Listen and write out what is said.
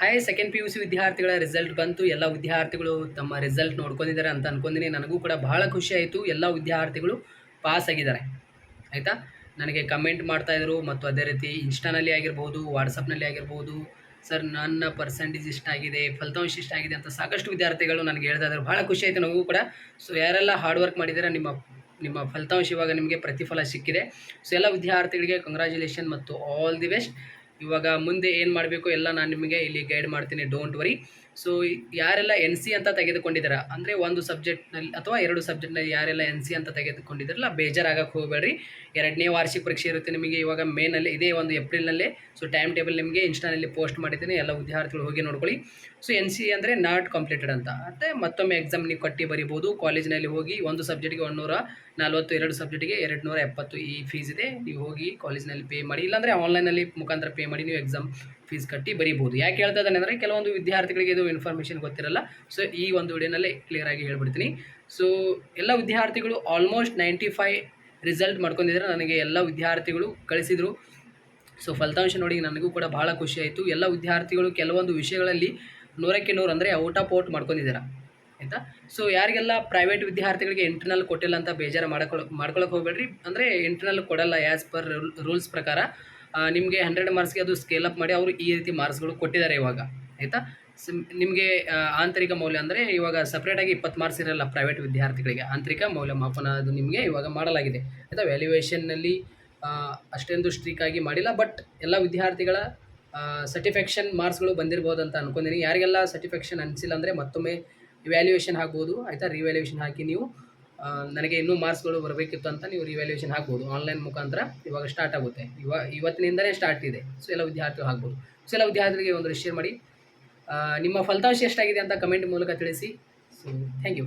Hi, second P U C ವಿದ್ಯಾರ್ಥಿಗಳ result ಬಂತು. ಎಲ್ಲ ವಿದ್ಯಾರ್ಥಿಗಳು ತಮ್ಮ ರಿಸಲ್ಟ್ ನೋಡ್ಕೊಂಡಿದ್ದಾರೆ ಅಂತ ಅಂದ್ಕೊಂಡಿನಿ. ನನಗೂ ಕೂಡ ಬಹಳ ಖುಷಿ ಆಯಿತು. ಎಲ್ಲ ವಿದ್ಯಾರ್ಥಿಗಳು ಪಾಸ್ ಆಗಿದ್ದಾರೆ. ಆಯಿತಾ, ನನಗೆ ಕಮೆಂಟ್ ಮಾಡ್ತಾಯಿದ್ರು ಮತ್ತು ಅದೇ ರೀತಿ ಇನ್ಸ್ಟಾನಲ್ಲಿ ಆಗಿರ್ಬೋದು, ವಾಟ್ಸಪ್ನಲ್ಲಿ ಆಗಿರ್ಬೋದು, ಸರ್ ನನ್ನ ಪರ್ಸೆಂಟೇಜ್ ಇಷ್ಟಾಗಿದೆ, ಫಲಿತಾಂಶ ಇಷ್ಟಾಗಿದೆ ಅಂತ ಸಾಕಷ್ಟು ವಿದ್ಯಾರ್ಥಿಗಳು ನನಗೆ ಹೇಳ್ತಾ ಇದ್ದಾರೆ. ಭಾಳ ಖುಷಿ ಆಯಿತು ನನಗೂ ಕೂಡ. ಸೊ ಯಾರೆಲ್ಲ ಹಾರ್ಡ್ ವರ್ಕ್ ಮಾಡಿದ್ದೀರಾ, ನಿಮ್ಮ ಫಲಿತಾಂಶ ಇವಾಗ ನಿಮಗೆ ಪ್ರತಿಫಲ ಸಿಕ್ಕಿದೆ. ಸೊ ಎಲ್ಲ ವಿದ್ಯಾರ್ಥಿಗಳಿಗೆ ಕಂಗ್ರ್ಯಾಚುಲೇಷನ್ ಮತ್ತು ಆಲ್ ದಿ ಬೆಸ್ಟ್. ಇವಾಗ ಮುಂದೆ ಏನು ಮಾಡಬೇಕು ಎಲ್ಲ ನಾನು ನಿಮಗೆ ಇಲ್ಲಿ ಗೈಡ್ ಮಾಡ್ತೀನಿ, ಡೋಂಟ್ ವರಿ. ಸೊ ಯಾರೆಲ್ಲ ಎನ್ ಸಿ ಅಂತ ತೆಗೆದುಕೊಂಡಿದ್ದೀರಾ, ಅಂದರೆ ಒಂದು ಸಬ್ಜೆಕ್ಟ್ನಲ್ಲಿ ಅಥವಾ 2 ಸಬ್ಜೆಕ್ಟ್ನಲ್ಲಿ ಯಾರೆಲ್ಲ ಎನ್ ಸಿ ಅಂತ ತೆಗೆದುಕೊಂಡಿದ್ದೀರಲ್ಲ, ಬೇಜಾರಾಗಕ್ಕೆ ಹೋಗಬೇಡ್ರಿ. 2ನೇ ವಾರ್ಷಿಕ ಪರೀಕ್ಷೆ ಇರುತ್ತೆ ನಿಮಗೆ ಇವಾಗ ಮೇನಲ್ಲಿ, ಇದೇ ಒಂದು ಏಪ್ರಿಲ್ನಲ್ಲೇ. ಸೊ ಟೈಮ್ ಟೇಬಲ್ ನಿಮಗೆ ಇನ್ಸ್ಟಾನಲ್ಲಿ ಪೋಸ್ಟ್ ಮಾಡಿದ್ದೀನಿ, ಎಲ್ಲ ವಿದ್ಯಾರ್ಥಿಗಳು ಹೋಗಿ ನೋಡ್ಕೊಳ್ಳಿ. ಸೊ ಎನ್ ಸಿ ಅಂದರೆ ನಾಟ್ ಕಂಪ್ಲೀಟೆಡ್ ಅಂತ, ಮತ್ತು ಮತ್ತೊಮ್ಮೆ ಎಕ್ಸಾಮ್ ನೀವು ಕಟ್ಟಿ ಬರಿಬೋದು. ಕಾಲೇಜಿನಲ್ಲಿ ಹೋಗಿ ಒಂದು ಸಬ್ಜೆಕ್ಟ್ಗೆ 140, 2 ಸಬ್ಜೆಕ್ಟಿಗೆ 270 ಈ ಫೀಸ್ ಇದೆ. ನೀವು ಹೋಗಿ ಕಾಲೇಜಿನಲ್ಲಿ ಪೇ ಮಾಡಿ, ಇಲ್ಲಾಂದರೆ ಆನ್ಲೈನಲ್ಲಿ ಮುಖಾಂತರ ಪೇ ಮಾಡಿ ನೀವು ಎಕ್ಸಾಮ್ ಫೀಸ್ ಕಟ್ಟಿ ಬರೀಬೋದು. ಯಾಕೆ ಹೇಳ್ತಾ ಇದ್ದಾನೆ ಅಂದರೆ ಕೆಲವೊಂದು ವಿದ್ಯಾರ್ಥಿಗಳಿಗೆ ಇದು ಇನ್ಫಾರ್ಮೇಷನ್ ಗೊತ್ತಿರಲ್ಲ. ಸೊ ಈ ಒಂದು ವಿಡಿಯೋನಲ್ಲಿ ಕ್ಲಿಯರಾಗಿ ಹೇಳ್ಬಿಡ್ತೀನಿ. ಸೊ ಎಲ್ಲ ವಿದ್ಯಾರ್ಥಿಗಳು ಆಲ್ಮೋಸ್ಟ್ 95 ರಿಸಲ್ಟ್ ಮಾಡ್ಕೊಂಡಿದ್ದಾರೆ. ನನಗೆ ಎಲ್ಲ ವಿದ್ಯಾರ್ಥಿಗಳು ಕಳಿಸಿದರು. ಸೊ ಫಲಿತಾಂಶ ನೋಡಿ ನನಗೂ ಕೂಡ ಭಾಳ ಖುಷಿ ಆಯಿತು. ಎಲ್ಲ ವಿದ್ಯಾರ್ಥಿಗಳು ಕೆಲವೊಂದು ವಿಷಯಗಳಲ್ಲಿ 100ಕ್ಕೆ 100 ಅಂದರೆ ಔಟ್ ಮಾಡ್ಕೊಂಡಿದ್ದಾರೆ. ಆಯಿತಾ. ಸೊ ಯಾರಿಗೆಲ್ಲ ಪ್ರೈವೇಟ್ ವಿದ್ಯಾರ್ಥಿಗಳಿಗೆ ಇಂಟರ್ನಲ್ ಕೊಟ್ಟಿಲ್ಲ ಅಂತ ಬೇಜಾರು ಮಾಡ್ಕೊಳಕ್ಕೆ ಹೋಗಬೇಡ್ರಿ. ಅಂದರೆ ಇಂಟರ್ನಲ್ ಕೊಡಲ್ಲ, ಆ್ಯಸ್ ಪರ್ ರೂಲ್ಸ್ ಪ್ರಕಾರ ನಿಮಗೆ 100 ಮಾರ್ಕ್ಸ್ಗೆ ಅದು ಸ್ಕೇಲ್ ಅಪ್ ಮಾಡಿ ಅವರು ಈ ರೀತಿ ಮಾರ್ಕ್ಸ್ಗಳು ಕೊಟ್ಟಿದ್ದಾರೆ ಇವಾಗ. ಆಯಿತಾ. ನಿಮಗೆ ಆಂತರಿಕ ಮೌಲ್ಯ ಅಂದರೆ ಇವಾಗ ಸಪ್ರೇಟಾಗಿ 20 ಮಾರ್ಕ್ಸ್ ಇರಲ್ಲ ಪ್ರೈವೇಟ್ ವಿದ್ಯಾರ್ಥಿಗಳಿಗೆ. ಆಂತರಿಕ ಮೌಲ್ಯಮಾಪನ ಅದು ನಿಮಗೆ ಇವಾಗ ಮಾಡಲಾಗಿದೆ. ಆಯಿತಾ. ವ್ಯಾಲ್ಯೂಯೇಷನ್ನಲ್ಲಿ ಅಷ್ಟೊಂದು ಸ್ಟ್ರಿಕ್ಟಾಗಿ ಮಾಡಿಲ್ಲ, ಬಟ್ ಎಲ್ಲ ವಿದ್ಯಾರ್ಥಿಗಳ ಸರ್ಟಿಫಿಕೇಷನ್ ಮಾರ್ಕ್ಸ್ಗಳು ಬಂದಿರ್ಬೋದು ಅಂತ ಅಂದ್ಕೊಂಡಿನಿ. ಯಾರಿಗೆಲ್ಲ ಸರ್ಟಿಫಿಕೇಷನ್ ಅನಿಸಿಲ್ಲ ಅಂದರೆ ಮತ್ತೊಮ್ಮೆ ಇವ್ಯಾಲ್ಯೂಯೇಷನ್ ಹಾಕ್ಬೋದು. ಆಯಿತಾ. ರಿವ್ಯಾಲ್ಯೂಯೇಷನ್ ಹಾಕಿ ನೀವು ನನಗೆ ಇನ್ನೂ ಮಾರ್ಕ್ಸ್ಗಳು ಬರಬೇಕಿತ್ತು ಅಂತ ನೀವು ರಿವ್ಯಾಲ್ಯೂಯೇಷನ್ ಹಾಕ್ಬೋದು. ಆನ್ಲೈನ್ ಮುಖಾಂತರ ಇವಾಗ ಸ್ಟಾರ್ಟ್ ಆಗುತ್ತೆ, ಇವತ್ತಿನಿಂದಲೇ ಸ್ಟಾರ್ಟ್ ಇದೆ. ಸೊ ಎಲ್ಲ ವಿದ್ಯಾರ್ಥಿಗಳು ಹಾಕ್ಬೋದು. ಸೊ ಎಲ್ಲ ವಿದ್ಯಾರ್ಥಿಗಳಿಗೆ ಒಂದು ಶೇರ್ ಮಾಡಿ. ನಿಮ್ಮ ಫಲಿತಾಂಶ ಎಷ್ಟಾಗಿದೆ ಅಂತ ಕಮೆಂಟ್ ಮೂಲಕ ತಿಳಿಸಿ. So thank you.